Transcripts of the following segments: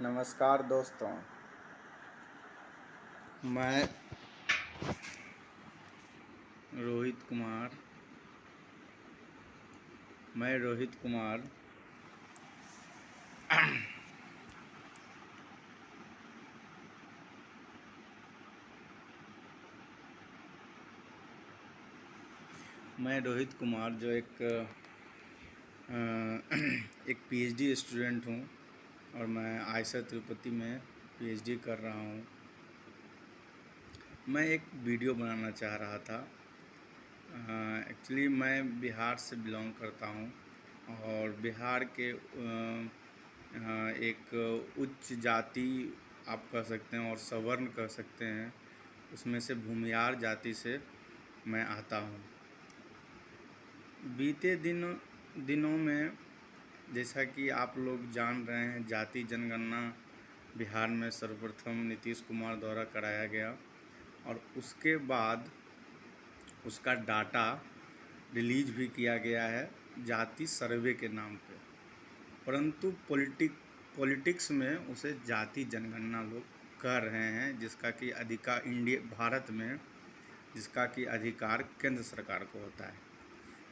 नमस्कार दोस्तों। मैं रोहित कुमार मैं रोहित कुमार मैं रोहित कुमार जो एक पीएचडी स्टूडेंट हूँ और मैं आईएसआर तिरुपति में पीएचडी कर रहा हूँ। मैं एक वीडियो बनाना चाह रहा था। एक्चुअली मैं बिहार से बिलोंग करता हूँ और बिहार के एक उच्च जाति आप कह सकते हैं और सवर्ण कह सकते हैं, उसमें से भूमियार जाति से मैं आता हूँ। बीते दिनों में जैसा कि आप लोग जान रहे हैं, जाति जनगणना बिहार में सर्वप्रथम नीतीश कुमार द्वारा कराया गया और उसके बाद उसका डाटा रिलीज भी किया गया है जाति सर्वे के नाम पे, परंतु पॉलिटिक्स में उसे जाति जनगणना लोग कह रहे हैं, जिसका कि अधिकार भारत में जिसका कि अधिकार केंद्र सरकार को होता है।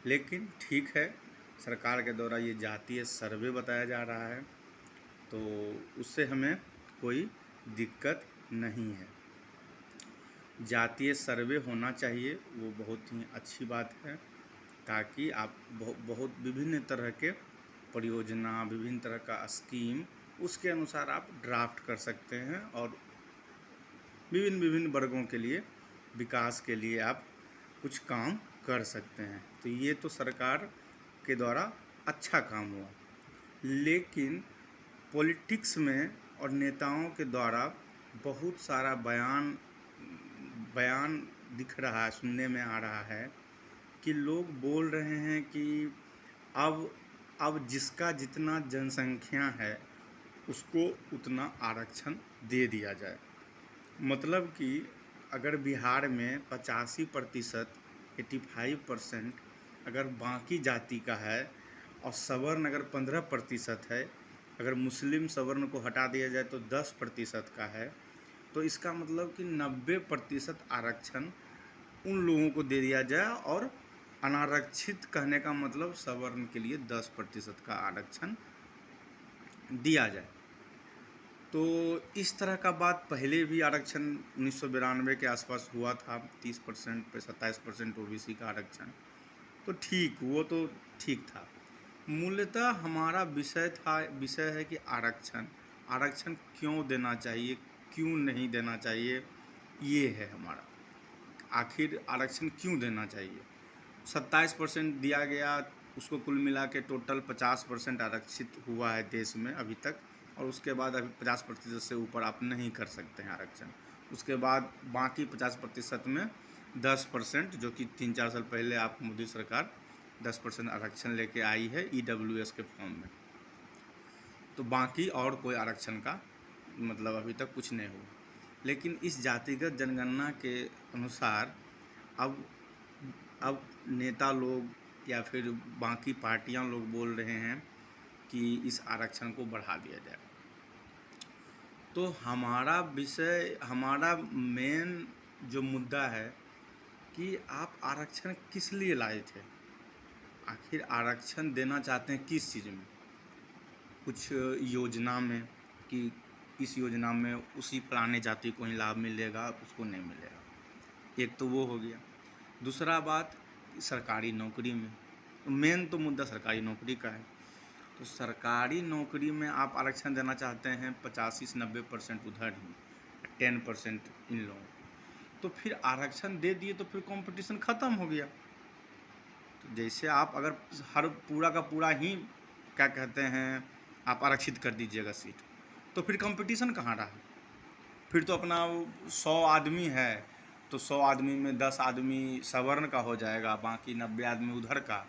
लेकिन ठीक है, सरकार के द्वारा ये जातीय सर्वे बताया जा रहा है तो उससे हमें कोई दिक्कत नहीं है। जातीय सर्वे होना चाहिए, वो बहुत ही अच्छी बात है, ताकि आप बहुत विभिन्न तरह के परियोजना, विभिन्न तरह का स्कीम उसके अनुसार आप ड्राफ्ट कर सकते हैं और विभिन्न वर्गों के लिए विकास के लिए आप कुछ काम कर सकते हैं। तो ये तो सरकार के द्वारा अच्छा काम हुआ, लेकिन पॉलिटिक्स में और नेताओं के द्वारा बहुत सारा बयान दिख रहा है, सुनने में आ रहा है कि लोग बोल रहे हैं कि अब जिसका जितना जनसंख्या है उसको उतना आरक्षण दे दिया जाए। मतलब कि अगर बिहार में 85% 85% अगर बाकी जाति का है और सवर्ण अगर 15% है, अगर मुस्लिम सवर्ण को हटा दिया जाए तो 10% का है, तो इसका मतलब कि 90% आरक्षण उन लोगों को दे दिया जाए और अनारक्षित कहने का मतलब सवर्ण के लिए 10% का आरक्षण दिया जाए। तो इस तरह का बात पहले भी आरक्षण 1992 के आसपास हुआ था, 30% पे 27% ओबीसी का आरक्षण, तो वो तो ठीक था। मूलतः हमारा विषय है कि आरक्षण क्यों देना चाहिए, क्यों नहीं देना चाहिए, ये है हमारा। आखिर आरक्षण क्यों देना चाहिए? 27% दिया गया, उसको कुल मिला के टोटल 50% आरक्षित हुआ है देश में अभी तक, और उसके बाद अभी 50% से ऊपर आप नहीं कर सकते हैं आरक्षण। उसके बाद बाकी 50% में 10%, जो कि 3-4 साल पहले आप मोदी सरकार 10% आरक्षण लेके आई है EWS के फॉर्म में, तो बाकी और कोई आरक्षण का मतलब अभी तक कुछ नहीं हुआ। लेकिन इस जातिगत जनगणना के अनुसार अब नेता लोग या फिर बाकी पार्टियां लोग बोल रहे हैं कि इस आरक्षण को बढ़ा दिया जाए। तो हमारा मेन जो मुद्दा है कि आप आरक्षण किस लिए लाए थे? आखिर आरक्षण देना चाहते हैं किस चीज़ में? कुछ योजना में कि इस योजना में उसी पुराने जाति को ही लाभ मिलेगा, उसको नहीं मिलेगा। एक तो वो हो गया। दूसरा बात, सरकारी नौकरी में, मेन तो मुद्दा सरकारी नौकरी का है। तो सरकारी नौकरी में आप आरक्षण देना चाहते हैं 85-90% उधर ही, 10% इन लोगों, तो फिर आरक्षण दे दिए तो फिर कंपटीशन ख़त्म हो गया। तो जैसे आप अगर हर पूरा का पूरा ही क्या कहते हैं आप आरक्षित कर दीजिएगा सीट, तो फिर कंपटीशन कहाँ रहा? फिर तो अपना 100 आदमी है तो 100 आदमी में 10 आदमी सवर्ण का हो जाएगा, बाकी 90 आदमी उधर का।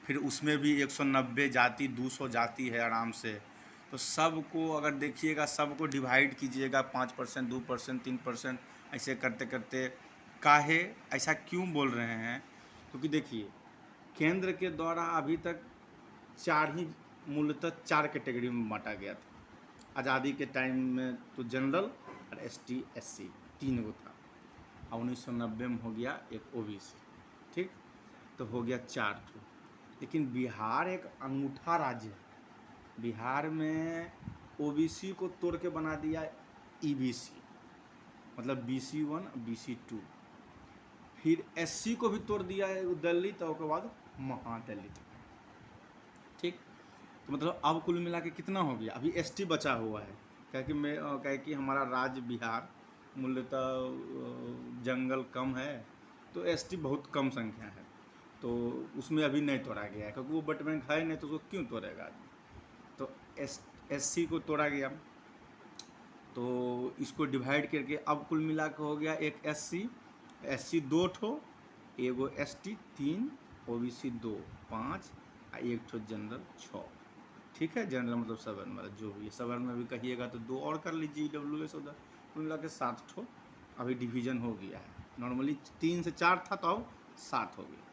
फिर उसमें भी 190 जाति 200 जाति है आराम से। तो सबको अगर देखिएगा, सबको डिवाइड कीजिएगा 5%, 2%, 3%, ऐसे करते करते काहे ऐसा क्यों बोल रहे हैं? क्योंकि देखिए, केंद्र के द्वारा अभी तक मूलतः चार कैटेगरी में बांटा गया था। आज़ादी के टाइम में तो जनरल और एसटी एससी 3 गो था। और 1990 में हो गया एक ओबीसी, ठीक, तो हो गया 4 ठो। लेकिन बिहार एक अंगूठा राज्य है। बिहार में ओबीसी को तोड़ के बना दिया ईबीसी, मतलब BC1 BC2। फिर एससी को भी तोड़ दिया है दलित, और उसके बाद महादलित, ठीक। तो मतलब अब कुल मिला के कितना हो गया, अभी एसटी बचा हुआ है। क्या कि हमारा राज्य बिहार मूल्यतः जंगल कम है, तो एसटी बहुत कम संख्या है, तो उसमें अभी नहीं तोड़ा गया है, क्योंकि वो वोट बैंक है नहीं, तो उसको क्यों तोड़ेगा आदमी। तो एससी को तोड़ा गया, तो इसको डिवाइड करके अब कुल मिला के हो गया एक एससी 2 ठो, एगो एसटी 3, ओबीसी 2, 5 और एक ठो जनरल 6, ठीक है। जनरल मतलब सवर्ण, मतलब जो भी सवर्ण में भी कहिएगा तो 2 और कर लीजिए, ईडब्ल्यूएस उधर, कुल मिला के 7 ठो अभी डिवीज़न हो गया है। नॉर्मली 3 से 4 था, तो अब 7 हो गया।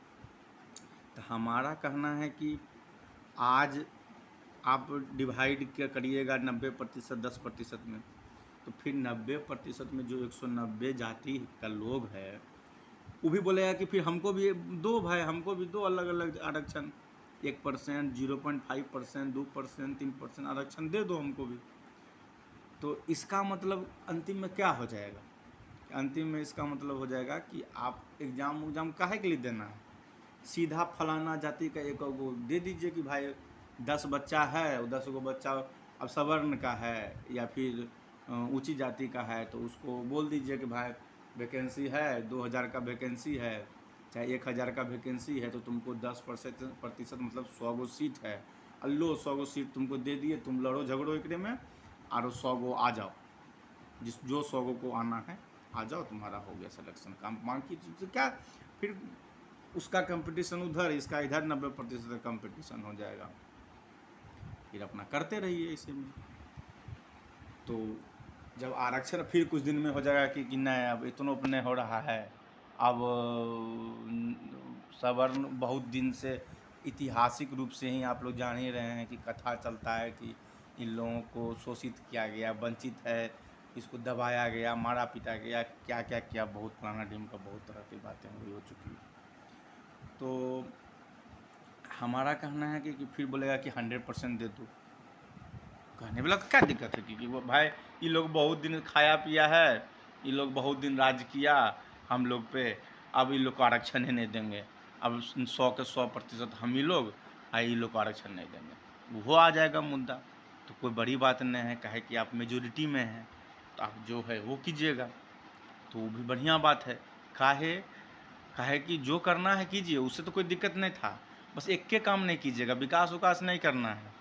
तो हमारा कहना है कि आज आप डिवाइड क्या करिएगा 90% 10% में, तो फिर 90% में जो 190 जाति का लोग है, वो भी बोलेगा कि फिर हमको भी दो भाई, हमको भी दो अलग अलग आरक्षण, 1%, 0.5%, 2%, 3% आरक्षण दे दो हमको भी। तो इसका मतलब अंतिम में क्या हो जाएगा, अंतिम में इसका मतलब हो जाएगा कि आप एग्ज़ाम काहे के लिए देना है, सीधा फलाना जाति का एक गो दे दीजिए कि भाई 10 बच्चा है, वो 10 गो बच्चा अब सवर्ण का है या फिर ऊंची जाति का है, तो उसको बोल दीजिए कि भाई वैकेंसी है 2000 का वैकेंसी है, चाहे 1000 का वैकेंसी है, तो तुमको 10% मतलब 100 गो सीट है, लो 100 गो सीट तुमको दे दिए, तुम लड़ो झगड़ो एकरे में, और 100 गो आ जाओ, जो 100 गो को आना है आ जाओ, तुम्हारा हो गया सिलेक्शन। काम मांग की तो क्या, फिर उसका कंपटीशन उधर, इसका इधर 90% कंपटीशन हो जाएगा, फिर अपना करते रहिए इसी में। तो जब आरक्षण फिर कुछ दिन में हो जाएगा कि नहीं अब इतना नहीं हो रहा है, अब सवर्ण बहुत दिन से ऐतिहासिक रूप से ही आप लोग जान ही रहे हैं कि कथा चलता है कि इन लोगों को शोषित किया गया, वंचित है, इसको दबाया गया, मारा पीटा गया, क्या क्या किया, बहुत पुराना ढीम का बहुत तरह की बातें हुई हो चुकी हैं। तो हमारा कहना है कि फिर बोलेगा कि 100% दे दो, कहने वाला को क्या दिक्कत है कि वो भाई ये लोग बहुत दिन खाया पिया है, ये लोग बहुत दिन राज किया हम लोग पे, अब ये लोग को आरक्षण ही नहीं देंगे, अब 100 के 100% हम ही लोग, ये लोग को आरक्षण नहीं देंगे, वो आ जाएगा मुद्दा। तो कोई बड़ी बात नहीं है, कहे कि आप मेजोरिटी में हैं तो आप जो है वो कीजिएगा, तो वो भी बढ़िया बात है। काहे कि जो करना है कीजिए, उससे तो कोई दिक्कत नहीं था, बस एक के काम नहीं कीजिएगा, विकास उकास नहीं करना है,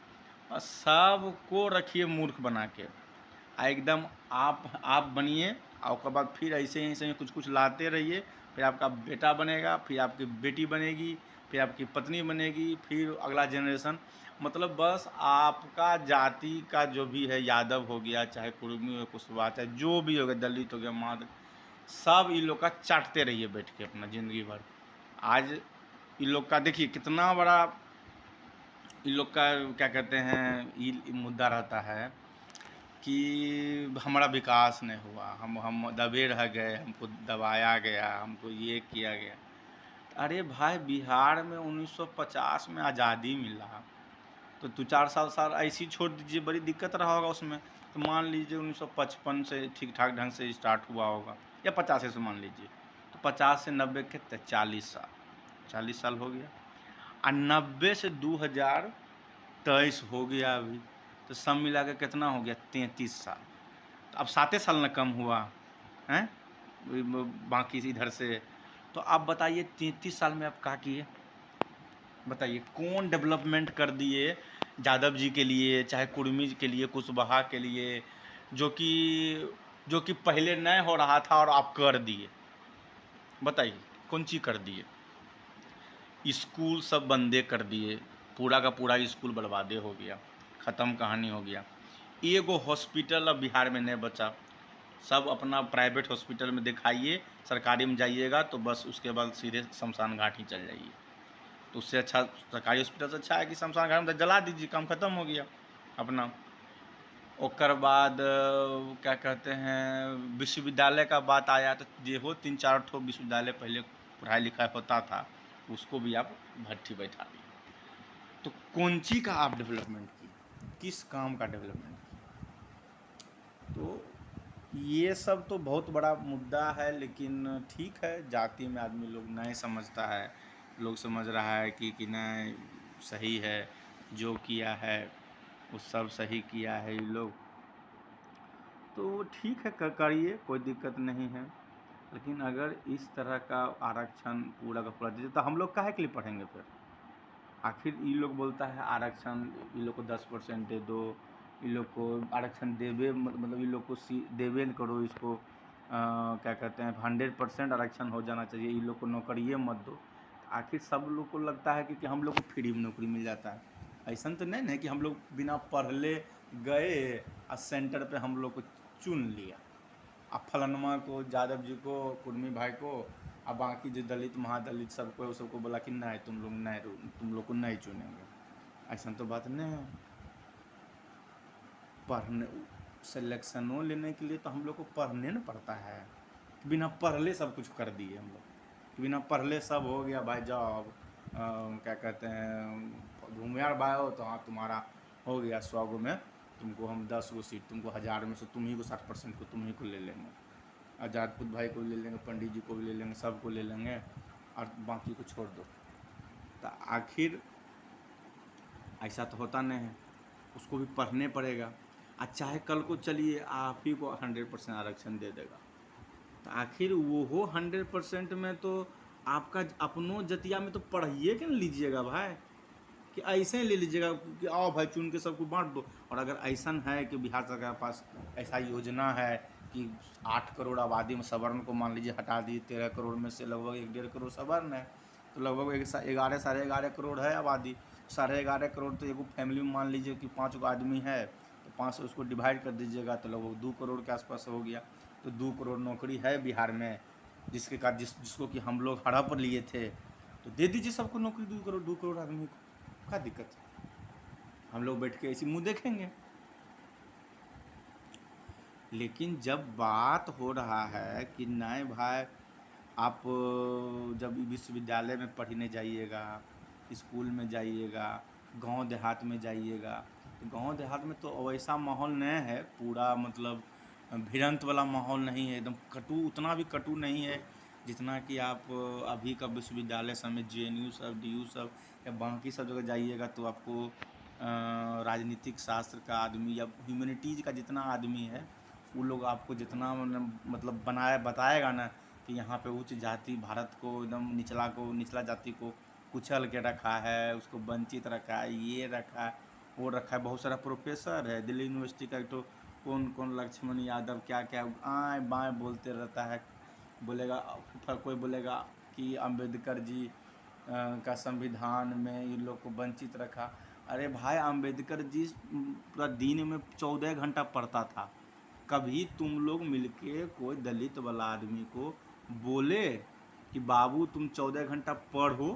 और सबको रखिए मूर्ख बना के, एकदम आप बनिए, और उसके बाद फिर ऐसे ही कुछ कुछ लाते रहिए, फिर आपका बेटा बनेगा, फिर आपकी बेटी बनेगी, फिर आपकी पत्नी बनेगी, फिर अगला जनरेशन, मतलब बस आपका जाति का जो भी है, यादव हो गया, चाहे कुर्मी हो, कुशवाहा, चाहे जो भी हो गया, दलित हो गया, माद, सब इन लोग का चाटते रहिए बैठ के अपना ज़िंदगी भर। आज इन लोग का देखिए कितना बड़ा इन लोग का क्या कहते हैं ये मुद्दा रहता है कि हमारा विकास नहीं हुआ, हम दबे रह गए, हमको दबाया गया, हमको ये किया गया। अरे भाई बिहार में 1950 में आज़ादी मिला, तो 2-4 साल ऐसे ही छोड़ दीजिए, बड़ी दिक्कत रहा होगा उसमें। तो मान लीजिए 1955 से ठीक ठाक ढंग से स्टार्ट हुआ होगा, या 50 से मान लीजिए, तो 50 से 90 कितने 40 साल हो गया, और 90 से 2023 हो गया अभी, तो सब मिला के कितना हो गया 33 साल। तो अब 7 साल ना कम हुआ हैं बाकी इधर से। तो आप बताइए 33 साल में आप क्या किए, बताइए कौन डेवलपमेंट कर दिए यादव जी के लिए, चाहे कुर्मी के लिए, कुशवाहा के लिए, जो कि पहले नहीं हो रहा था और आप कर दिए, बताइए कौन चीज़ कर दिए। स्कूल सब बंदे कर दिए, पूरा का पूरा स्कूल बर्बादे हो गया, ख़त्म कहानी हो गया। एगो हॉस्पिटल अब बिहार में नहीं बचा, सब अपना प्राइवेट हॉस्पिटल में दिखाइए, सरकारी में जाइएगा तो बस उसके बाद सीधे शमशान घाट ही चल जाइए। तो उससे अच्छा सरकारी हॉस्पिटल से अच्छा है कि शमशान घाट में जला दीजिए, काम ख़त्म हो गया अपना। ओकर बाद क्या कहते हैं विश्वविद्यालय का बात आया तो जे हो 3-4 ठो विश्वविद्यालय पहले पढ़ाई लिखाई होता था, उसको भी आप भट्ठी बैठा दिए। तो कौन ची का आप डेवलपमेंट की, किस काम का डेवलपमेंट की? तो ये सब तो बहुत बड़ा मुद्दा है, लेकिन ठीक है, जाति में आदमी लोग नहीं समझता है, लोग समझ रहा है कि नहीं सही है, जो किया है वो सब सही किया है ये लोग, तो ठीक है करिए, कोई दिक्कत नहीं है। लेकिन अगर इस तरह का आरक्षण पूरा का पूरा दीजिए तो हम लोग काहे के लिए पढ़ेंगे फिर? आखिर ये लोग बोलता है आरक्षण, ये लोग को 10% दे दो, ये लोग को आरक्षण देवे, मतलब ये लोग को देवे करो इसको, क्या कहते हैं 100% आरक्षण हो जाना चाहिए, ये लोग को नौकरिए मत दो। आखिर सब लोग को लगता है कि हम लोग को फ्री में नौकरी मिल जाता है। ऐसा तो नहीं है कि हम लोग बिना पढ़ले गए और सेंटर पे हम लोग को चुन लिया, अब फलनमा को, यादव जी को, कुर्मी भाई को, अब बाकी जो दलित महादलित सबको बोला कि नहीं तुम लोग को नहीं चुनेंगे। ऐसा तो बात नहीं है। पढ़ने सिलेक्शनों लेने के लिए तो हम लोग को पढ़ने न पड़ता है, बिना पढ़ले सब कुछ कर दिए हम लोग, बिना पढ़ले सब हो गया भाई, जाओ अब क्या कहते हैं घूमियार बायो तो हाँ तुम्हारा हो गया 100 गो में, तुमको हम 10 गो सीट, तुमको 1000 में से तुम ही को 60% को तुम ही को ले लेंगे, आज़ादपुर भाई को ले लेंगे, पंडित जी को भी ले लेंगे, सबको ले लेंगे और बाकी को छोड़ दो। तो आखिर ऐसा तो होता नहीं है, उसको भी पढ़ने पड़ेगा। चाहे कल को चलिए आप ही को 100% आरक्षण दे देगा, तो आखिर वो हो 100% में तो आपका अपनों जतिया में तो पढ़िए के न लीजिएगा भाई, कि ऐसे ले लीजिएगा कि आओ भाई चुन के सबको बांट दो। और अगर ऐसा है कि बिहार सरकार के पास ऐसा योजना है कि 8 करोड़ आबादी में सवर्ण को मान लीजिए हटा दी, 13 करोड़ में से लगभग 1-1.5 करोड़ सवर्ण है, तो लगभग 11 साढ़े 11 करोड़ है आबादी। 11.5 करोड़ तो एगो फैमिली में मान लीजिए कि 5 गो आदमी है, तो 5 से उसको डिवाइड कर दीजिएगा तो लगभग 2 करोड़ के आसपास हो गया। तो 2 करोड़ नौकरी है बिहार में, जिसके कारण जिसको कि हम लोग हड़प लिए थे, तो दे दीजिए सबको नौकरी, 2 करोड़ आदमी को, क्या दिक्कत है? हम लोग बैठ के ऐसी मुंह देखेंगे। लेकिन जब बात हो रहा है कि नहीं भाई आप जब विश्वविद्यालय में पढ़ने जाइएगा, स्कूल में जाइएगा, गांव देहात में जाइएगा, तो गांव देहात में तो वैसा माहौल नहीं है, पूरा मतलब भिड़ंत वाला माहौल नहीं है, एकदम कटु, उतना भी कटु नहीं है जितना कि आप अभी का विश्वविद्यालय समय JNU सब DU सब या बाकी सब जगह जाइएगा तो आपको राजनीतिक शास्त्र का आदमी या ह्यूमैनिटीज़ का जितना आदमी है वो लोग आपको जितना मतलब बताएगा ना कि यहाँ पे उच्च जाति भारत को एकदम निचला जाति को कुचल के रखा है, उसको वंचित रखा है, ये रखा है वो रखा है। बहुत सारा प्रोफेसर है दिल्ली यूनिवर्सिटी का, तो कौन लक्ष्मण यादव क्या क्या आए बाएँ बोलते रहता है, बोलेगा कोई बोलेगा कि अंबेडकर जी का संविधान में इन लोग को वंचित रखा। अरे भाई अंबेडकर जी पूरा दिन में 14 घंटा पढ़ता था, कभी तुम लोग मिलके कोई दलित वाला आदमी को बोले कि बाबू तुम 14 घंटा पढ़ो,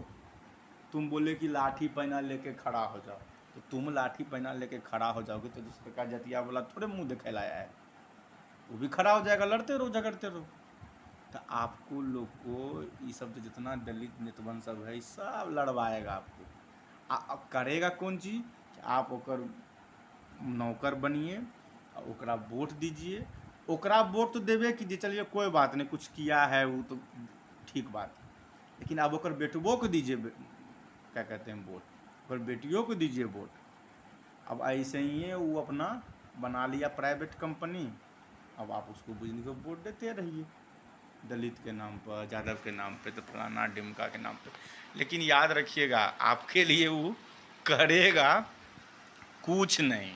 तुम बोले कि लाठी पहना लेके खड़ा हो जाओ, तो तुम लाठी पहना लेके खड़ा हो जाओगे तो दूसरे का जतिया वाला थोड़े मुंह दिखे लाया है, वो भी खड़ा हो जाएगा, लड़ते रहो झगड़ते रहो। तो आपको लोग को ये सब जो जितना दलित नेतवन सब है सब लड़वाएगा आपको। अब करेगा कौन चीज़ कि आप ओकर नौकर बनिए, ओकरा वोट दीजिए, ओकरा वोट तो देवे कि चलिए कोई बात नहीं कुछ किया है वो तो ठीक बात है, लेकिन आप ओकर बेटबो को दीजिए क्या कहते हैं वोट, ओकर बेटियों को दीजिए वोट। अब ऐसे ही है वो अपना बना लिया प्राइवेट कंपनी, अब आप उसको बुझने को वोट देते रहिए दलित के नाम पर, यादव के नाम पे, तो फलाना डिमका के नाम पे। लेकिन याद रखिएगा आपके लिए वो करेगा कुछ नहीं,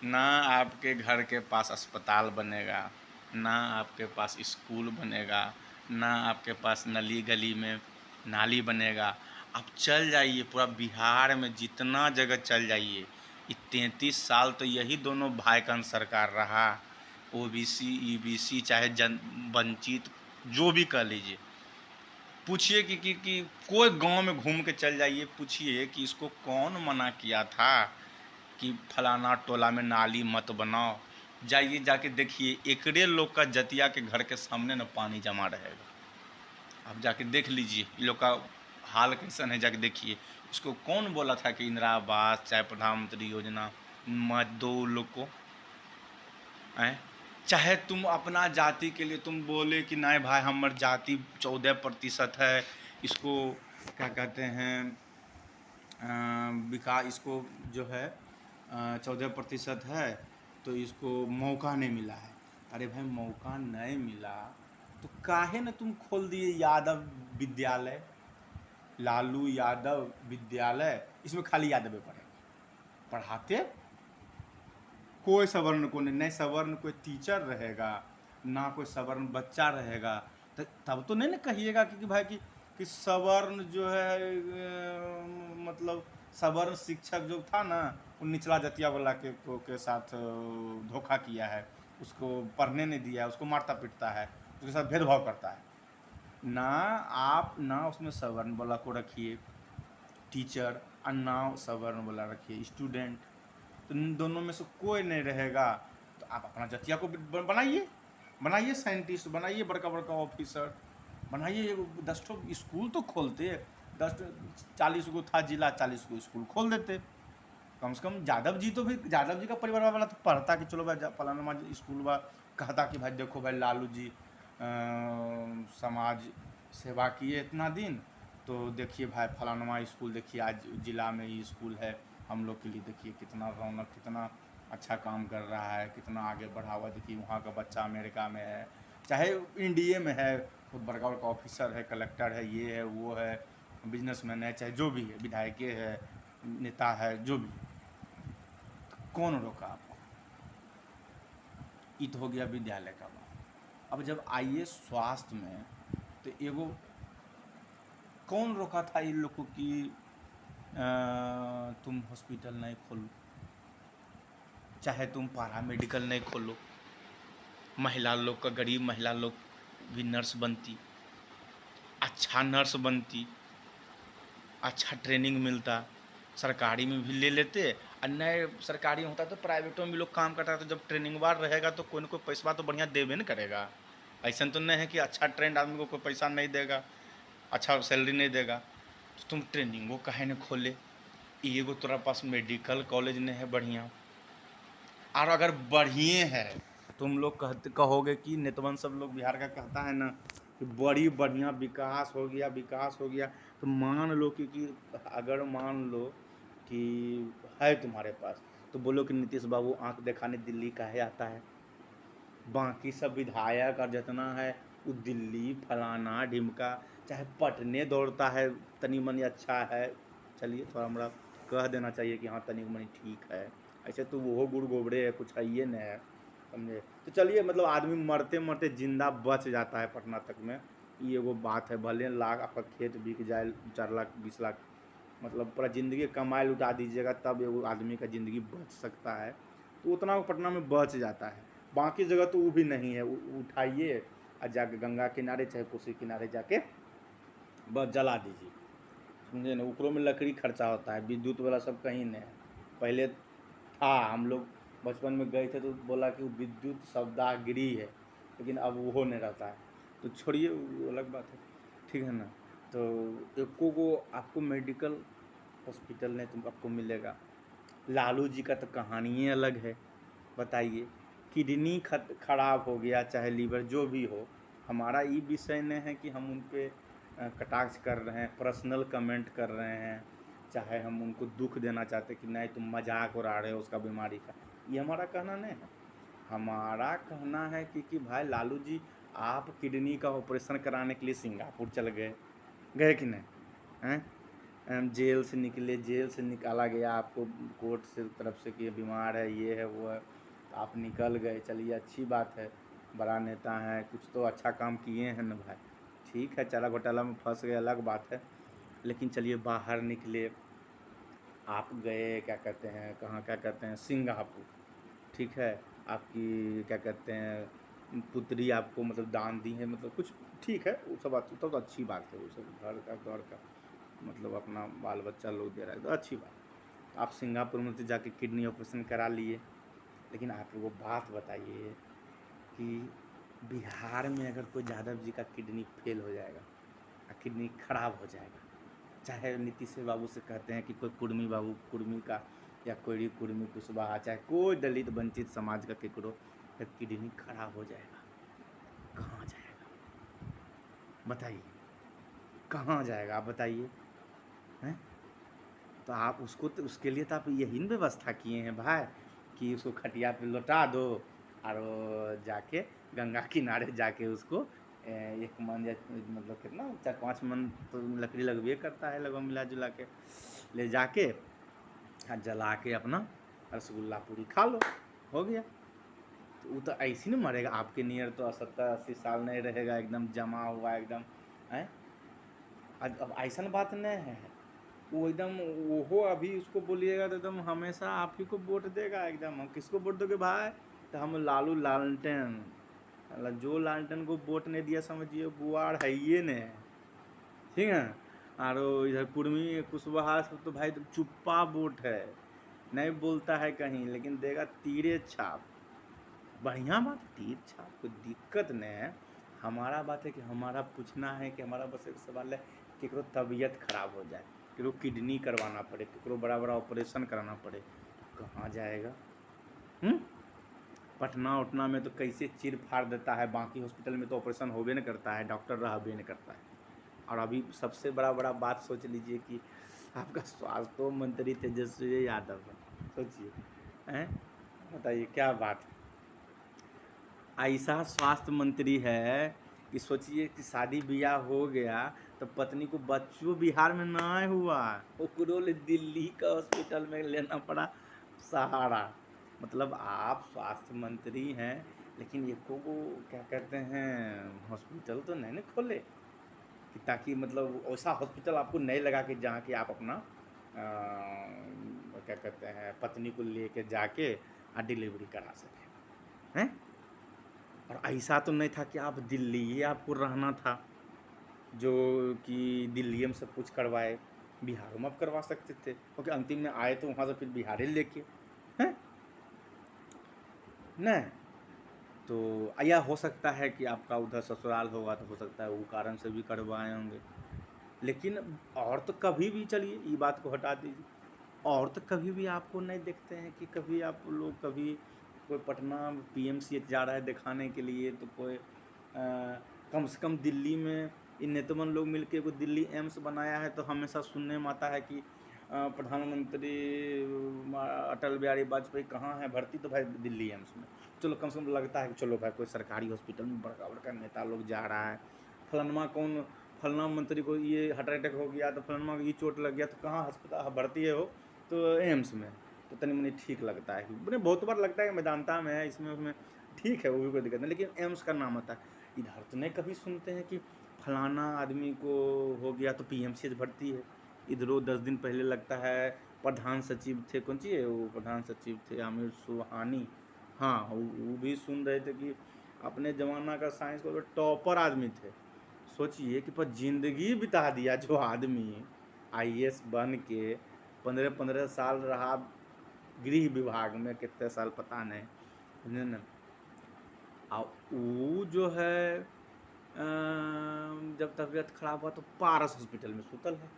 ना आपके घर के पास अस्पताल बनेगा, ना आपके पास स्कूल बनेगा, ना आपके पास नली गली में नाली बनेगा। आप चल जाइए पूरा बिहार में जितना जगह चल जाइए, ये 33 साल तो यही दोनों भाईकन सरकार रहा, OBC EBC चाहे वंचित जो भी कह लीजिए। पूछिए कि कोई गांव में घूम के चल जाइए, पूछिए कि इसको कौन मना किया था कि फलाना टोला में नाली मत बनाओ, जाइए जाके देखिए एकड़े लोग का जतिया के घर के सामने ना पानी जमा रहेगा। आप जाके देख लीजिए ये लोग का हाल कैसन है, जाके देखिए। इसको कौन बोला था कि इंदिरा आवास चाहे प्रधानमंत्री योजना मत दो उन लोग को? हैं? चाहे तुम अपना जाति के लिए तुम बोले कि नहीं भाई हमार जाति 14% है, इसको क्या कहते हैं विकास, इसको जो है 14% है तो इसको मौका नहीं मिला है। अरे भाई मौका नहीं मिला तो काहे न तुम खोल दिए यादव विद्यालय, लालू यादव विद्यालय, इसमें खाली यादव पढ़ाते, कोई सवर्ण को नहीं, सवर्ण कोई टीचर रहेगा ना कोई सवर्ण बच्चा रहेगा। तो तब तो नहीं ना कहिएगा कि भाई कि सवर्ण जो है मतलब सवर्ण शिक्षक जो था ना वो निचला जतिया वाला के साथ धोखा किया है, उसको पढ़ने नहीं दिया है, उसको मारता पीटता है, उसके साथ भेदभाव करता है ना। आप ना उसमें सवर्ण वाला को रखिए टीचर और ना सवर्ण वाला रखिए स्टूडेंट, तो इन दोनों में से कोई नहीं रहेगा। तो आप अपना जतिया को बनाइए साइंटिस्ट बनाइए, बड़का बड़का ऑफिसर बनाइए, 10 स्कूल तो खोलते, 40 गो था जिला, 40 गो स्कूल खोल देते कम से कम। यादव जी तो भी यादव जी का परिवार वाला तो पढ़ता कि चलो भाई फलाना स्कूल बा, कहता कि भाई देखो भाई लालू जी समाज सेवा किए इतना दिन, तो देखिए भाई फलाना स्कूल देखिए आज ज़िला में ये स्कूल है, हम लोग के लिए देखिए कितना रौनक, कितना अच्छा काम कर रहा है, कितना आगे बढ़ावा, देखिए वहाँ का बच्चा अमेरिका में है, चाहे इंडिया में है, बहुत बड़का बड़का ऑफिसर है, कलेक्टर है, ये है वो है, बिजनेसमैन है, चाहे जो भी है, विधायक है, नेता है, जो भी, कौन रोका आपको? ये तो हो गया विद्यालय का बात। अब जब आइए स्वास्थ्य में, तो एगो कौन रोका था इन लोग को कि तुम हॉस्पिटल नहीं खोलो, चाहे तुम पारा मेडिकल नहीं खोलो, महिला लोग का, गरीब महिला लोग भी नर्स बनती, अच्छा नर्स बनती, अच्छा ट्रेनिंग मिलता, सरकारी में भी ले लेते, और नए सरकारी होता तो प्राइवेटों में लोग काम करता, तो जब ट्रेनिंग वार रहेगा तो कोई ना कोई पैसा तो बढ़िया देवे न करेगा। ऐसा तो नहीं है कि अच्छा ट्रेंड आदमी को कोई पैसा नहीं देगा, अच्छा सैलरी नहीं देगा, तो तुम ट्रेनिंगों काहे न खोले? एगो तोरा पास मेडिकल कॉलेज नहीं है बढ़िया, और अगर बढ़िए है तुम लोग कहोगे कि नेतवन सब लोग बिहार का कहता है ना कि बड़ी बढ़िया विकास हो गया, विकास हो गया, तो मान लो कि अगर मान लो कि है तुम्हारे पास, तो बोलो कि नीतीश बाबू आंख दिखाने दिल्ली काहे आता है, बाकी सब विधायक और जितना है वो दिल्ली फलाना ढिमका चाहे पटने दौड़ता है, तनी मनी अच्छा है, चलिए थोड़ा हमरा कह देना चाहिए कि हाँ तनी मनी ठीक है, ऐसे तो वो गुड़ गोबरे है, कुछ है ये नहीं है, समझे? तो चलिए मतलब आदमी मरते मरते जिंदा बच जाता है पटना तक में, ये वो बात है। भले लाख आपका खेत बिक जाए 4 लाख 20 लाख, मतलब पूरा ज़िंदगी कमाई लुटा दीजिएगा तब एगो आदमी का ज़िंदगी बच सकता है, तो उतना पटना में बच जाता है। बाकी जगह तो वो भी नहीं है, उठाइए और जाके गंगा किनारे चाहे कोसी किनारे जाके बस जला दीजिए, समझे ना? ऊपरों में लकड़ी खर्चा होता है, विद्युत वाला सब कहीं नहीं है। पहले था, हम लोग बचपन में गए थे तो बोला कि विद्युत सौदागिरी है, लेकिन अब वो नहीं रहता है, तो छोड़िए वो अलग बात है, ठीक है ना? तो एको को आपको मेडिकल हॉस्पिटल नहीं तुम आपको मिलेगा। लालू जी का तो कहानी ही अलग है, बताइए, किडनी खराब हो गया चाहे लीवर जो भी हो, हमारा ये विषय नहीं है कि हम उन पर कटाक्ष कर रहे हैं, पर्सनल कमेंट कर रहे हैं, चाहे हम उनको दुख देना चाहते हैं कि नहीं तुम मजाक उड़ा रहे हो उसका बीमारी का, ये हमारा कहना नहीं है। हमारा कहना है कि भाई लालू जी आप किडनी का ऑपरेशन कराने के लिए सिंगापुर चल गए कि नहीं हैं? जेल से निकले, जेल से निकाला गया आपको कोर्ट से तरफ से कि बीमार है, ये है वो है, तो आप निकल गए, चलिए अच्छी बात है, बड़ा नेता हैं, कुछ तो अच्छा काम किए हैं ना भाई, ठीक है, चारा घोटाला में फंस गए अलग बात है, लेकिन चलिए बाहर निकले, आप गए क्या कहते हैं कहाँ, क्या कहते हैं सिंगापुर, ठीक है, आपकी क्या कहते हैं पुत्री आपको मतलब दान दी है, मतलब कुछ ठीक है, वो सब तो अच्छी बात है, वो सब घर का मतलब अपना बाल बच्चा लोग दे रहा है तो अच्छी बात। आप सिंगापुर में तो जाके किडनी ऑपरेशन करा लिए, लेकिन आप वो बात बताइए कि बिहार में अगर कोई यादव जी का किडनी फेल हो जाएगा, किडनी खराब हो जाएगा, चाहे नीतीश बाबू से कहते हैं कि कोई कुर्मी बाबू कुर्मी का या कोई कुर्मी कुशवाहा, चाहे कोई दलित वंचित समाज का केकरो किडनी खराब हो जाएगा, कहाँ जाएगा बताइए, कहाँ जाएगा आप बताइए हैं? तो आप उसको तो उसके लिए तो आप यही न व्यवस्था किए हैं भाई कि उसको खटिया पे लौटा दो और वो जाके गंगा किनारे जाके उसको एक मन या मतलब कितना 4-5 मन तो लकड़ी लगभे करता है लगभग मिला जुला के ले जाके जला के अपना रसगुल्ला पूरी खा लो, हो गया। तो वो तो ऐसे ही ना मरेगा, आपके नियर तो 70-80 साल नहीं रहेगा, एकदम जमा हुआ एकदम है। अब ऐसा बात नहीं है, वो एकदम वो अभी उसको बोलिएगा तो एकदम हमेशा आप ही को वोट देगा एकदम। हम किसको वोट दोगे भाई? तो हम लालू लालटेन, जो लालटेन को वोट नहीं दिया समझिए बुआड़ है ये ने, ठीक है। और इधर कुर्मी कुशवाहा सब तो भाई चुप्पा वोट है, नहीं बोलता है कहीं, लेकिन देगा तीरे छाप। बढ़िया बात, तीर छाप कोई दिक्कत नहीं है। हमारा बात है कि हमारा पूछना है कि हमारा बस एक सवाल है कि केकरो तबीयत खराब हो जाए, केकरो किडनी करवाना पड़े, केकरो बड़ा बड़ा ऑपरेशन कराना पड़े, तो कहाँ जाएगा? पटना उटना में तो कैसे चीर फाड़ देता है, बाकी हॉस्पिटल में तो ऑपरेशन होबे नहीं करता है, डॉक्टर रहबे नहीं करता है। और अभी सबसे बड़ा बात सोच लीजिए कि आपका स्वास्थ्य मंत्री तेजस्वी यादव है, सोचिए हैं, बताइए क्या बात है। ऐसा स्वास्थ्य मंत्री है कि सोचिए कि शादी ब्याह हो गया तो पत्नी को बच्चों बिहार में नहीं हुआ, ओकरो ले दिल्ली का हॉस्पिटल में लेना पड़ा सहारा। मतलब आप स्वास्थ्य मंत्री हैं लेकिन एको को क्या कहते हैं हॉस्पिटल तो नहीं ना खोले कि ताकि मतलब ऐसा हॉस्पिटल आपको नहीं लगा कि जहाँ कि आप अपना क्या कहते हैं पत्नी को लेके जाके डिलीवरी करा सकें हैं। और ऐसा तो नहीं था कि आप दिल्ली ही आपको रहना था, जो कि दिल्ली में सब कुछ करवाए, बिहार में आप करवा सकते थे, क्योंकि अंतिम में आए तो वहाँ से फिर बिहार ही लेके हैं न। तो या हो सकता है कि आपका उधर ससुराल होगा तो हो सकता है वो कारण से भी करवाए होंगे। लेकिन और तो कभी भी, चलिए ये बात को हटा दीजिए, और तो कभी भी आपको नहीं देखते हैं कि कभी आप लोग कभी कोई पटना पीएमसीएच जा रहा है दिखाने के लिए, तो कोई कम से कम दिल्ली में इन नेतामन लोग मिलके कोई दिल्ली एम्स बनाया है तो हमेशा सुनने में आता है कि प्रधानमंत्री अटल बिहारी वाजपेयी कहाँ हैं भर्ती, तो भाई दिल्ली एम्स में। चलो कम से कम लगता है कि चलो भाई कोई सरकारी हॉस्पिटल में बड़का बड़का नेता लोग जा रहा है। फलानमा कौन फलना मंत्री को ये हार्ट अटैक हो गया तो फलानमा को ये चोट लग गया तो कहाँ अस्पताल भर्ती है हो, तो एम्स में। तो तनी मनी ठीक लगता है, मैंने बहुत बार लगता है मेदांता में है, इसमें उसमें ठीक है, वो भी कोई दिक्कत नहीं, लेकिन एम्स का नाम आता है। इधर तो नहीं कभी सुनते हैं कि फलाना आदमी को हो गया तो पीएमसीएच भर्ती है। इधरों 10 दिन पहले लगता है प्रधान सचिव थे, कौन सी है वो प्रधान सचिव थे आमिर सुबहानी, हाँ वो भी सुन रहे थे कि अपने ज़माना का साइंस को टॉपर आदमी थे। सोचिए कि पर जिंदगी बिता दिया जो आदमी आईएएस बन के 15-15 साल रहा गृह विभाग में, कितने साल पता नहीं न। वो जो है जब तबीयत खराब हुआ तो पारस हॉस्पिटल में सुतल है,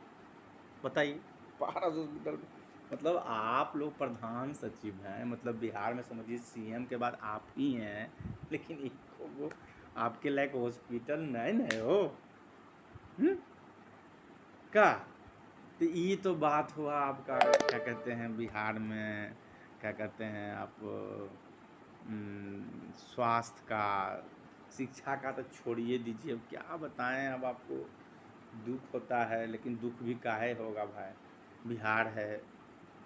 बताइए पारस हॉस्पिटल में। मतलब आप लोग प्रधान सचिव हैं, मतलब बिहार में समझिए सीएम के बाद आप ही हैं, लेकिन इनको वो आपके लायक हॉस्पिटल नहीं हो का। तो ये तो बात हुआ आपका क्या कहते हैं बिहार में, क्या कहते हैं आप स्वास्थ्य का, शिक्षा का तो छोड़िए दीजिए, अब क्या बताएं। अब आपको दुख होता है, लेकिन दुख भी काहे होगा भाई, बिहार है,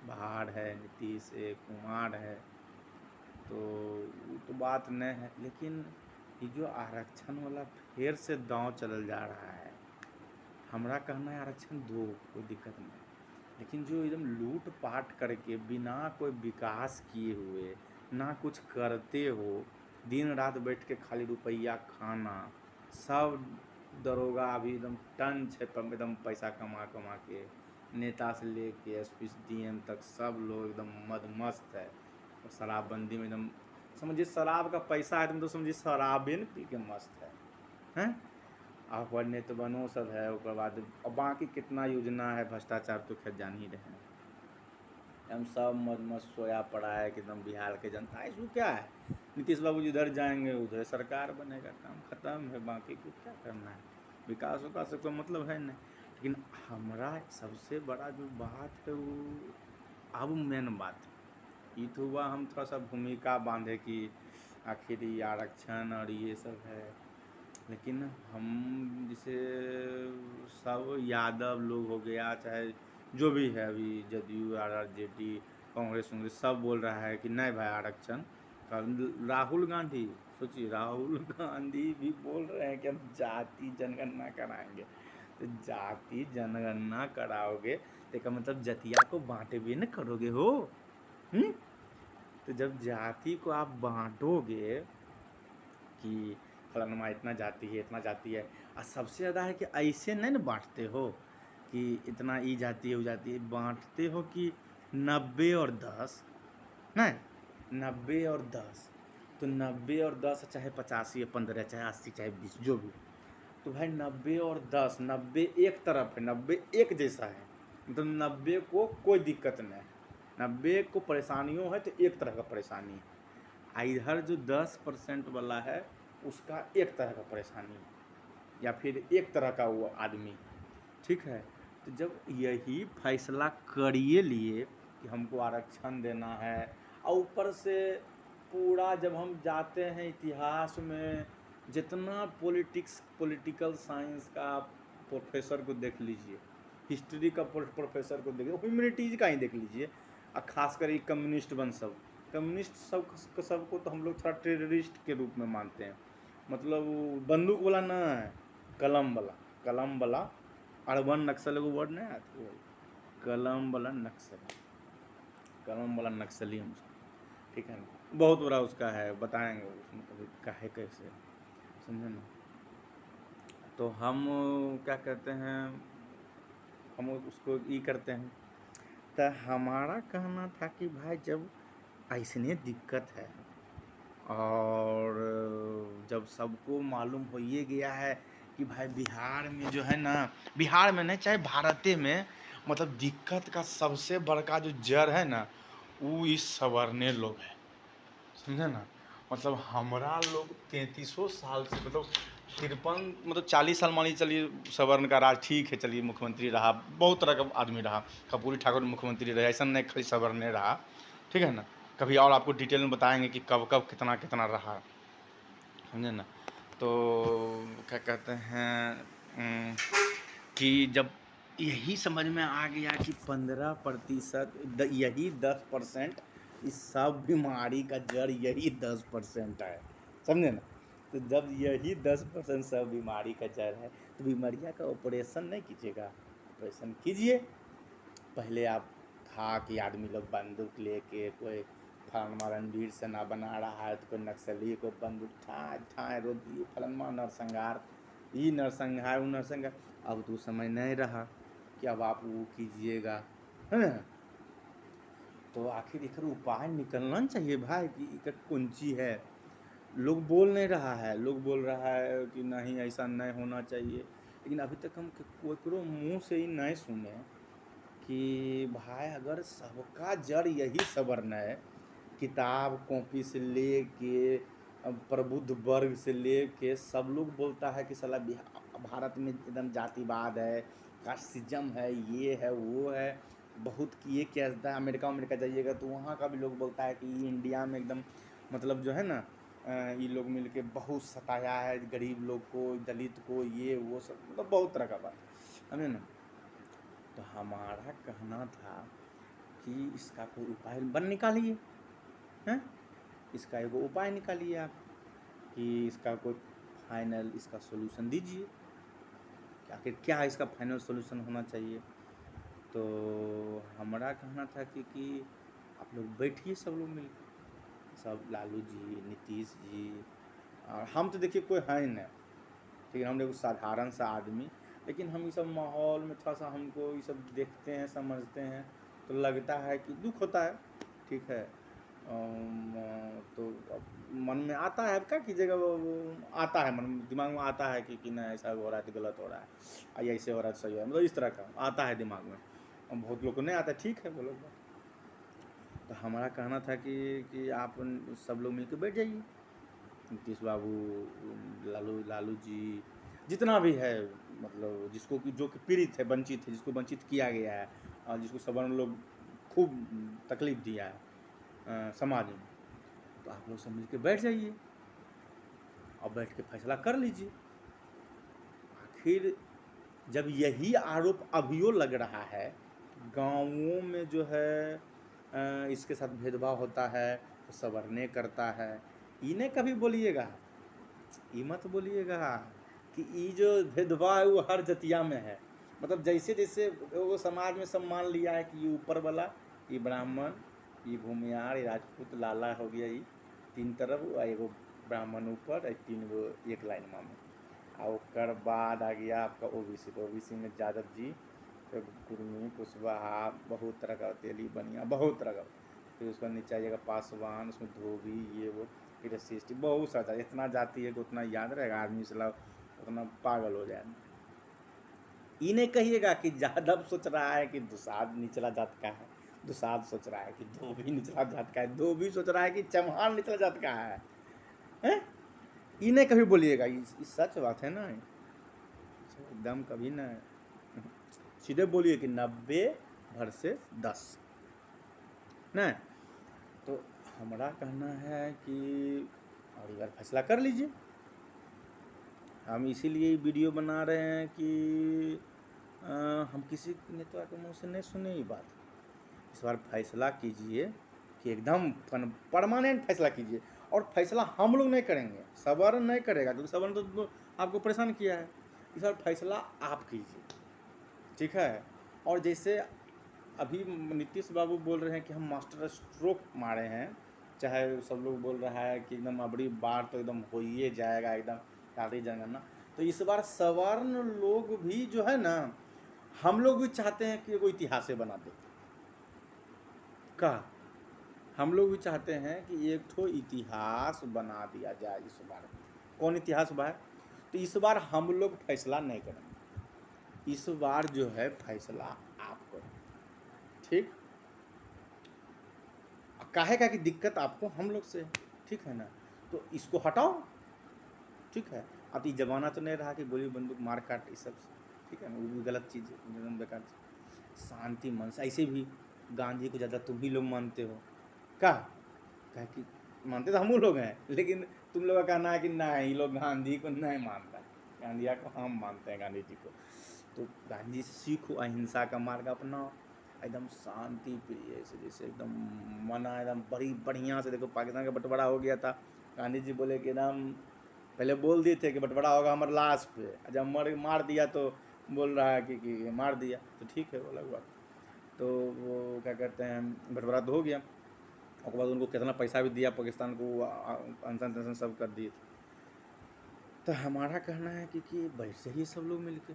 बाहर है, नीतीश है, कुमार है, तो वो तो बात नहीं है। लेकिन ये जो आरक्षण वाला फिर से दांव चल जा रहा है, हमारा कहना है आरक्षण दो, कोई दिक्कत नहीं, लेकिन जो एकदम लूट पाट करके बिना कोई विकास किए हुए ना कुछ करते हो, दिन रात बैठ के खाली रुपया खाना, सब दरोगा अभी एकदम टन एकदम पैसा कमा कमा के नेता से लेके एसपी डीएम तक सब लोग एकदम मदमस्त है। और शराबबंदी में एकदम समझिए शराब का पैसा है, तुम तो समझिए शराबे न पी के मस्त हैं। और नेतबनो सब है, ओकर बाद और बाकी कितना योजना है, भ्रष्टाचार तो खैर जान ही रहे हैं। हम सब मस्त सोया पड़ा है कि एकदम बिहार के जनता, इसको क्या है, नीतीश बाबू जिधर जाएंगे उधर सरकार बनेगा, काम खत्म है, बाकी को क्या करना है, विकास विकास से कोई मतलब है नहीं। लेकिन हमारा सबसे बड़ा जो बात है वो अब मेन बात ये तो हुआ, हम थोड़ा सा भूमिका बांधे कि आखिर ये आरक्षण और ये सब है, लेकिन हम जैसे सब यादव लोग हो गया, चाहे जो भी है अभी जदयू आरजेडी कांग्रेस वांग्रेस सब बोल रहा है कि नहीं भाई आरक्षण। राहुल गांधी, सोचिए राहुल गांधी भी बोल रहे हैं कि हम जाति जनगणना कराएंगे। तो जाति जनगणना कराओगे तो इसका मतलब जतिया को बांटे भी न करोगे हो। तो जब जाति को आप बांटोगे कि फलाना इतना जाति है इतना जाति है, और सबसे ज़्यादा है कि ऐसे नहीं ना बांटते हो कि इतना ई जाति है वो जाति है, बांटते हो कि 90 और 10, नहीं 90 और 10, तो 90 और 10 चाहे 85 या 15 चाहे 80 चाहे 20 जो भी, तो भाई 90 और 10, 90 एक तरफ है, 90 एक जैसा है, मतलब 90 को कोई दिक्कत नहीं है, 90 को परेशानियों है तो एक तरह का परेशानी है। इधर जो 10% वाला है उसका एक तरह का परेशानी या फिर एक तरह का वो आदमी, ठीक है। तो जब यही फैसला करिए लिए कि हमको आरक्षण देना है, और ऊपर से पूरा जब हम जाते हैं इतिहास में, जितना पॉलिटिकल साइंस का प्रोफेसर को देख लीजिए, हिस्ट्री का प्रोफेसर को देखिए, ह्यूमैनिटीज का ही देख लीजिए, और खासकर कम्युनिस्ट कम्युनिस्ट सबको तो हम लोग थोड़ा टेररिस्ट के रूप में मानते हैं, मतलब बंदूक वाला ना है, कलम वाला अर्बन नक्सल एगो वर्ड नहीं आता वो कलम वाला नक्सली हम, ठीक है ना, बहुत बड़ा उसका है, बताएंगे उसमें कभी काहे कैसे, समझे ना। तो हम क्या कहते हैं, हम उसको ये करते हैं। तो हमारा कहना था कि भाई जब ऐसने दिक्कत है और जब सबको मालूम हो ये गया है कि भाई बिहार में जो है ना, बिहार में नहीं चाहे भारत में, मतलब दिक्कत का सबसे बड़का जो जड़ है ना वो इस सवर्णे लोग है, समझे ना। मतलब हमारा लोग 3300 साल से, मतलब 53 मतलब 40 साल मानिए चलिए सवर्ण का राज, ठीक है चलिए मुख्यमंत्री रहा, बहुत तरह का आदमी रहा, कर्पूरी ठाकुर मुख्यमंत्री रहे, ऐसा नहीं खाली सवर्ण रहा, ठीक है ना। कभी और आपको डिटेल में बताएंगे कि कब कब कितना कितना रहा, समझे ना। तो क्या कहते हैं कि जब यही समझ में आ गया कि 15% यही 10%, इस सब बीमारी का जड़ यही 10% है, समझे ना। तो जब यही 10% सब बीमारी का जड़ है तो बीमारियाँ का ऑपरेशन नहीं कीजिएगा, ऑपरेशन कीजिए। पहले आप था कि आदमी लोग बंदूक लेके, कोई फलाना रणवीर सेना बना रहा है तो कोई नक्सली को बंदूक ठाए ठाए रोक दिए, फलाना नरसंहार, ये नरसंहार वो नरसंहार। अब तो समय नहीं रहा कि अब आप वो कीजिएगा, है ना। तो आखिर एक उपाय निकलना चाहिए भाई कि एक कौन चीज़ है। लोग बोल नहीं रहा है, लोग बोल रहा है कि नहीं ऐसा नहीं होना चाहिए, लेकिन अभी तक हम कोई मुँह से ही नहीं सुने कि भाई अगर सबका जड़ यही सवर्ण है, किताब कॉपी से ले के प्रबुद्ध वर्ग से ले के सब लोग बोलता है कि साला भारत में एकदम जातिवाद है, कास्टिज्म है, ये है वो है, बहुत किए क्या अमेरिका जाइएगा तो वहाँ का भी लोग बोलता है कि इंडिया में एकदम मतलब जो है ना ये लोग मिलके बहुत सताया है गरीब लोग को, दलित को, ये वो सब, मतलब बहुत तरह का बात, समझे ना। तो हमारा कहना था कि इसका कोई उपाय निकालिए, हैं, इसका एगो उपाय निकालिए आप कि इसका कोई फाइनल इसका सॉल्यूशन दीजिए कि आखिर क्या इसका फाइनल सॉल्यूशन होना चाहिए। तो हमारा कहना था कि आप लोग बैठिए सब लोग मिलकर, सब लालू जी, नीतीश जी, और हम तो देखिए कोई है ही नहीं, ठीक है, हम लोग साधारण सा आदमी, लेकिन हम ये सब माहौल में थोड़ा सा हमको ये सब देखते हैं, समझते हैं, तो लगता है कि दुख होता है, ठीक है। तो अब मन में आता है, अब क्या कीजिएगा, वो आता है, मन दिमाग में आता है कि ना ऐसा हो रहा है तो गलत हो रहा है, या ऐसे हो रहा है तो सही है, मतलब इस तरह का आता है दिमाग में। अब बहुत लोग को नहीं आता, ठीक है, बोलो। तो हमारा कहना था कि आप सब लोग मिलकर बैठ जाइए, नीतीश बाबू, लालू लालू जी, जितना भी है, मतलब जिसको कि जो कि पीड़ित है, वंचित है, जिसको वंचित किया गया है और जिसको सवर्ण लोग खूब तकलीफ दिया है समाज में, तो आप लोग सब मिलकर बैठ जाइए और बैठ के फैसला कर लीजिए। आखिर जब यही आरोप अभियो लग रहा है, गाँवों में जो है इसके साथ भेदभाव होता है, तो सवरने करता है, इन्हें कभी बोलिएगा, ये मत बोलिएगा कि ये जो भेदभाव है वो हर जतिया में है। मतलब जैसे जैसे वो समाज में सब मान लिया है कि ये ऊपर वाला, ये ब्राह्मण, ये भूमियार, ये राजपूत, लाला हो गया, ये तीन तरफ, एगो ब्राह्मण ऊपर, तीन गो एक लाइन में, और ओकर बाद आ गया आपका ओबीसी। तो ओबीसी में यादव जी, फिर कुर्मी, कुशवाहा, बहुत तरह का, तेली, बनिया, बहुत तरह का। फिर उसका नीचे आइएगा पासवान, उसमें धोबी, ये वो, फिर एससी, बहुत सारा, इतना जाति है कि उतना याद रहेगा आदमी, से उतना पागल हो जाए। ये नहीं कहिएगा कि यादव सोच रहा है कि दुसाध निचला जात का है, दुसाध सोच रहा है कि धोबी निचला जात का है, धोबी सोच रहा है कि चौहान निचला जात का है, हैं? ये नहीं कभी बोलिएगा, ये सच बात है ना, एकदम कभी ना, सीधे बोलिए कि 90 वर्सेस 10 ना। तो हमारा कहना है कि और एक बार फैसला कर लीजिए। हम इसीलिए वीडियो बना रहे हैं कि हम किसी नेता के मुंह से नहीं सुने ये बात। इस बार फैसला कीजिए कि एकदम परमानेंट फैसला कीजिए, और फैसला हम लोग नहीं करेंगे, सवर्ण नहीं करेगा, क्योंकि सवर्ण तो आपको परेशान किया है। इस बार फैसला आप कीजिए, ठीक है। और जैसे अभी नीतीश बाबू बोल रहे हैं कि हम मास्टर स्ट्रोक मारे हैं, चाहे सब लोग बोल रहा है कि एकदम अबड़ी बार तो एकदम हो ही जाएगा, एकदम काली जनगणना। तो इस बार सवर्ण लोग भी जो है ना, हम लोग भी चाहते हैं कि वो इतिहास बना दे का, हम लोग भी चाहते हैं कि एक ठो इतिहास बना दिया जाए इस बार। कौन इतिहास बा है? तो इस बार हम लोग फैसला नहीं करेंगे, इस बार जो है फैसला आप करो, ठीक। काहे का कि दिक्कत आपको हम लोग से, ठीक है ना, तो इसको हटाओ, ठीक है। अब ये जमाना तो नहीं रहा कि गोली बंदूक मार काट इस सब से, ठीक है ना, वो भी गलत चीज़ है, एकदम बेकार चीज़। शांति मन से, ऐसे भी गांधी को ज़्यादा तुम ही लोग मानते हो का, कहे कि मानते तो हम लोग हैं, लेकिन तुम लोग का कहना है कि नहीं, ये लोग गांधी को नहीं मानता, गांधिया को हम मानते हैं, गांधी जी को। तो गांधी से सीखो, अहिंसा का मार्ग अपनाओ, एकदम शांति प्रिय से, जैसे एकदम मना एकदम बड़ी बढ़िया से। देखो पाकिस्तान का बंटवारा हो गया था, गांधी जी बोले कि एकदम पहले बोल दिए थे कि बंटवारा होगा हमारे लाश पे, जब मार दिया तो बोल रहा है कि मार दिया, तो ठीक है, वो अलग बात। तो वो क्या कहते हैं, बंटवारा तो हो गया, उसके बाद उनको कितना पैसा भी दिया पाकिस्तान को, अनशन तनशन सब कर दिए थे। तो हमारा कहना है कि बैठ जाइए सब लोग मिलके,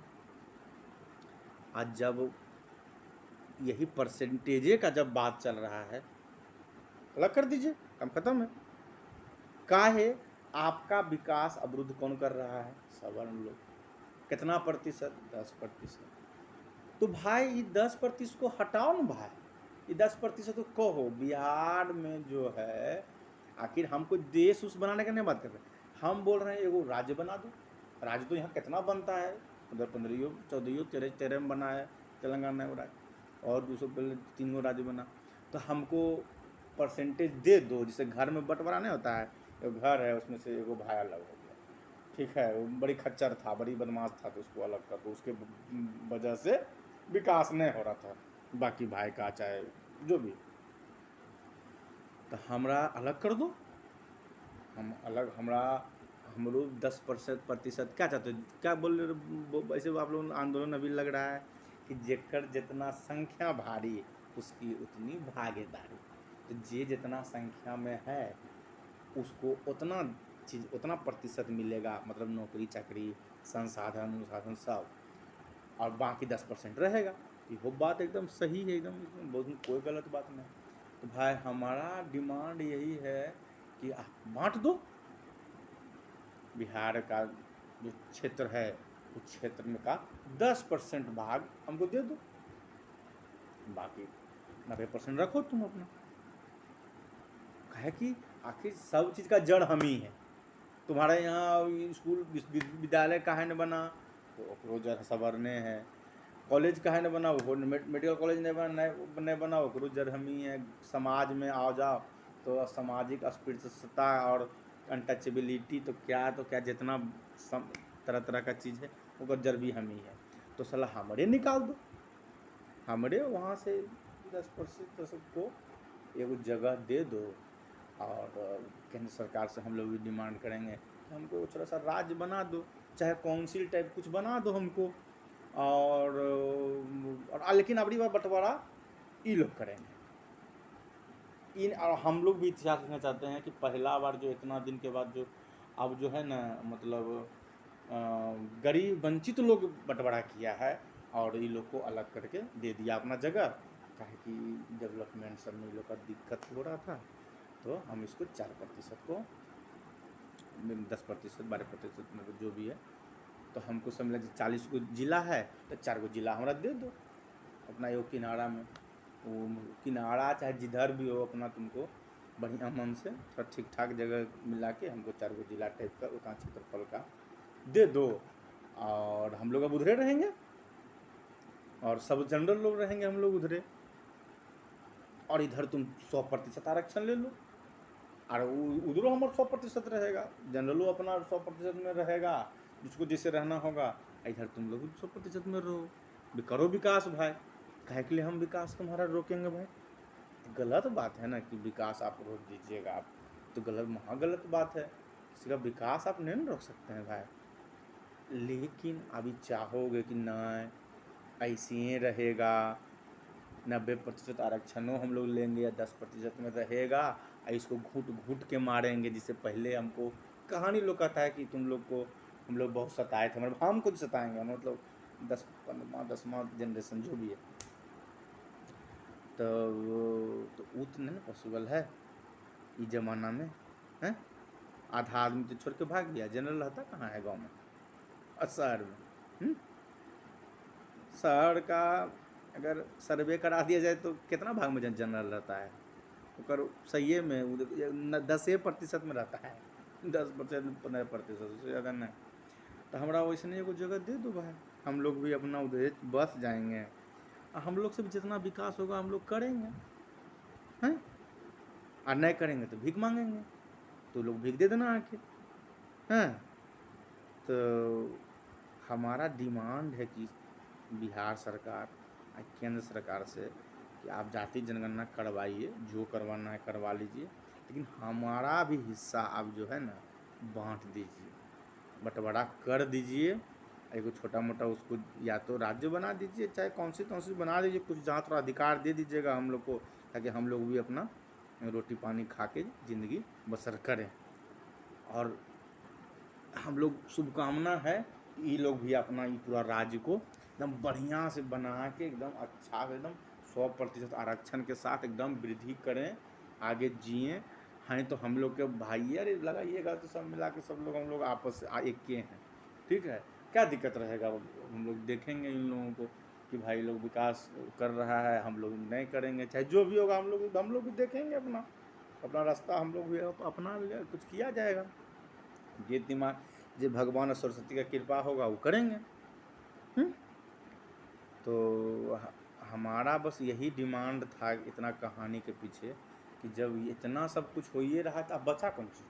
आज जब यही परसेंटेजे का जब बात चल रहा है, अलग कर दीजिए, काम खत्म है। काहे आपका विकास अवरुद्ध कौन कर रहा है? सवर्ण लोग। कितना प्रतिशत? 10%। तो भाई ये 10% को हटाओ ना भाई, ये 10% को कहो। बिहार में जो है, आखिर हमको देश उस बनाने का नहीं बात कर रहे, हम बोल रहे हैं एगो राज्य बना दो। राज्य तो यहाँ कितना बनता है, उधर 15, 14, 13 में बना है तेलंगाना में राज्य, और 200 पहले 3 गो राज्य बना। तो हमको परसेंटेज दे दो, जैसे घर में बंटवारा नहीं होता है, एक घर है उसमें से एगो भाई अलग हो गया, ठीक है, वो बड़ी खच्चर था, बड़ी बदमाश था, तो उसको अलग कर दो, उसके वजह से विकास नहीं हो रहा था बाकी भाई का, चाहे जो भी। तो हमरा अलग कर दो, हम अलग, हमरा हम लोग 10% क्या चाहते हो, क्या बोल रहे, वैसे आप लोग आंदोलन अभी लग रहा है कि जेकर जितना संख्या भारी उसकी उतनी भागीदारी। तो जे जितना संख्या में है उसको उतना चीज़, उतना प्रतिशत मिलेगा, मतलब नौकरी चाकरी, संसाधन अनुसाधन सब। और बाकी 10% रहेगा। ये वो बात एकदम सही है, एकदम इसमें बहुत कोई गलत बात नहीं। तो भाई हमारा डिमांड यही है कि आप बांट दो, बिहार का जो क्षेत्र है उस क्षेत्र में का 10% भाग हमको दे दो, बाकी 90% रखो तुम अपना। कहे कि आखिर सब चीज़ का जड़ हम ही है। तुम्हारे यहाँ स्कूल विद्यालय काहे न बना, तो ओकरो जड़ सवरने है। कॉलेज काहे न बना, वो मेडिकल कॉलेज नहीं बना, ओकरो जड़ हम ही है। समाज में आओ जाओ तो सामाजिक अस्पृश्यता और अनटचेबिलिटी तो क्या जितना तरह तरह का चीज़ है ओकर जड़ भी हम ही है। तो साला हमरे निकाल दो, हमरे वहाँ से 10% सबको एगो जगह दे दो। और केंद्र सरकार से हम लोग भी डिमांड करेंगे कि हमको थोड़ा सा राज्य बना दो, चाहे काउंसिल टाइप कुछ बना दो हमको। और लेकिन अबरी बार बंटवारा ये लोग करेंगे इन। और हम लोग भी इतिहास लिखना चाहते हैं कि पहला बार जो इतना दिन के बाद जो अब जो है ना, मतलब गरीब वंचित लोग बंटवारा किया है और ये लोग को अलग करके दे दिया अपना जगह। काहे कि डेवलपमेंट सब में लोग का दिक्कत हो रहा था, तो हम इसको 4% को 10%, 12% मतलब जो भी है, तो हमको समझ 40 गो जिला है तो 4 गो जिला हमारा दे दो अपना एगो किनारा में। वो किनारा चाहे जिधर भी हो अपना तुमको बढ़िया मन से थोड़ा ठीक ठाक जगह मिला के हमको 4 गो जिला टाइप का उतना क्षेत्रफल का दे दो। और हम लोग अब उधरे रहेंगे और सब जनरल लोग रहेंगे हम लोग उधरे, और इधर तुम 100% आरक्षण ले लो। और उधरों हमारा 100% रहेगा, जनरलों अपना 100% में रहेगा, जिसको जैसे रहना होगा। इधर तुम लोग 100% में रहो, करो विकास भाई। काहे के लिए हम विकास तुम्हारा रोकेंगे भाई? गलत बात है ना कि विकास आप रोक दीजिएगा, आप तो गलत, महागलत बात है। किसी का विकास आप नहीं रोक सकते हैं भाई। लेकिन अभी चाहोगे कि नहीं ऐसे ही रहेगा, 90% आरक्षणों हम लोग लेंगे या 10% में रहेगा, इसको घूट घूट के मारेंगे। जिससे पहले हमको कहानी लोग कहता है कि तुम लोग को हम लोग बहुत सताए थे, मतलब हम खुद सताएंगे, मतलब 10वां जनरेशन जो भी है। तो वो तो नहीं पॉसिबल है इस ज़माना में है। आधा आदमी तो छोड़ के भाग गया, जनरल रहता कहाँ है गांव में और शहर में। शहर का अगर सर्वे करा दिया जाए तो कितना भाग में जनरल रहता है, और सही में 10% में रहता है, 10% 15%, उससे ज़्यादा नहीं। तो हमारा वैसे एगो जगह दे दो भाई, हम लोग भी अपना उधर बस जाएंगे। हम लोग से भी जितना विकास होगा हम लोग करेंगे हैं, और नहीं करेंगे तो भीख मांगेंगे, तो लोग भीख दे देना आके हैं। तो हमारा डिमांड है कि बिहार सरकार केंद्र सरकार से कि आप जाति जनगणना करवाइए, जो करवाना है करवा लीजिए, लेकिन हमारा भी हिस्सा आप जो है ना बांट दीजिए, बंटवारा कर दीजिए। एगो छोटा मोटा उसको या तो राज्य बना दीजिए, चाहे काउंसिल बना दीजिए, कुछ जहाँ थोड़ा अधिकार दे दीजिएगा हम लोग को, ताकि हम लोग भी अपना रोटी पानी खा के ज़िंदगी बसर करें। और हम लोग शुभकामना है ये लोग भी अपना ये पूरा राज्य को एकदम बढ़िया से बना के एकदम अच्छा एकदम 100% आरक्षण के साथ एकदम वृद्धि करें, आगे जिए हैं। तो हम लोग के भाई अरे लगाइएगा तो सब मिला के सब लोग हम लोग आपस से एक के हैं, ठीक है। क्या दिक्कत रहेगा, हम लोग देखेंगे इन लोगों को कि भाई लोग विकास कर रहा है, हम लोग नहीं करेंगे, चाहे जो भी होगा हम लोग भी देखेंगे अपना अपना रास्ता, हम लोग भी अपना कुछ किया जाएगा। ये दिमाग जो भगवान और सरस्वती का कृपा होगा वो करेंगे। तो हमारा बस यही डिमांड था इतना कहानी के पीछे कि जब इतना सब कुछ हो ही रहा था, बचा कौन चीज़?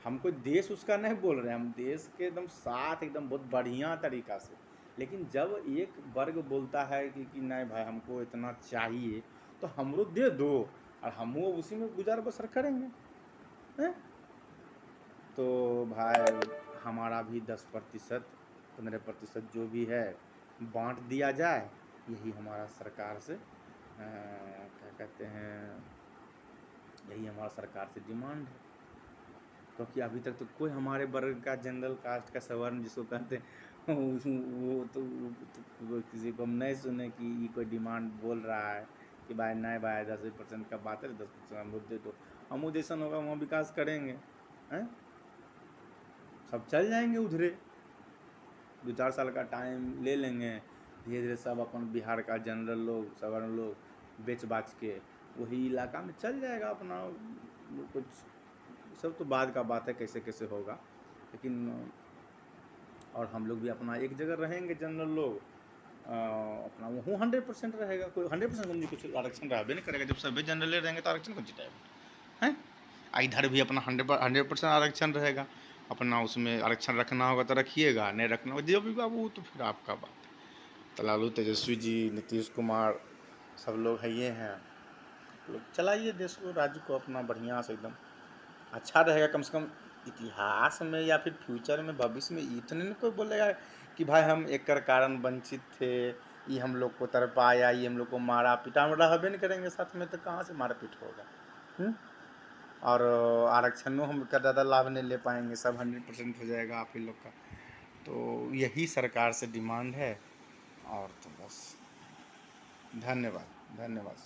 हमको देश उसका नहीं बोल रहे हैं, हम देश के एकदम साथ एकदम बहुत बढ़िया तरीक़ा से। लेकिन जब एक वर्ग बोलता है कि नहीं भाई हमको इतना चाहिए, तो हमको दे दो और हम वो उसी में गुजार बसर करेंगे हैं। तो भाई हमारा भी 10% 15% जो भी है बांट दिया जाए, यही हमारा सरकार से क्या कहते हैं, यही हमारा सरकार से डिमांड है। क्योंकि अभी तक तो कोई हमारे वर्ग का जनरल कास्ट का सवर्ण जिसको कहते हैं वो किसी को हम नहीं सुने कि ये कोई डिमांड बोल रहा है कि भाई नहीं भाई 10% का बात है, 10% हम लोग दे दो। हम जैसा होगा वहाँ विकास करेंगे हैं, सब चल जाएंगे उधरे। 2-4 साल का टाइम ले लेंगे, धीरे धीरे सब अपन बिहार का जनरल लोग सवर्ण लोग बेच बाच के वही इलाका में चल जाएगा अपना। कुछ सब तो बाद का बात है कैसे कैसे होगा, लेकिन और हम लोग भी अपना एक जगह रहेंगे जनरल लोग, अपना वो 100% रहेगा। कोई 100% समझिए कुछ आरक्षण रहा नहीं करेगा, जब सभी जनरल रहेंगे तो आरक्षण कौन जिताएगा हैं। इधर भी अपना 100% आरक्षण रहेगा, अपना उसमें आरक्षण रखना होगा तो रखिएगा, नहीं रखना होगा जो भी बाबू तो फिर आपका बात। तो लालू तेजस्वी जी, नीतीश कुमार, सब लोग है ये हैं, लोग चलाइए देश को, राज्य को अपना बढ़िया से एकदम अच्छा रहेगा। कम से कम इतिहास में या फिर फ्यूचर में भविष्य में इतने नहीं कोई बोलेगा कि भाई हम एक कारण वंचित थे, ये हम लोग को तरपाया, ये हम लोग को मारा पीटा, हम रहबे नहीं करेंगे साथ में तो कहाँ से मारपीट होगा। और आरक्षणों हम का ज़्यादा लाभ नहीं ले पाएंगे, सब 100% हो जाएगा आप ही लोग का। तो यही सरकार से डिमांड है। और तो बस धन्यवाद, धन्यवाद।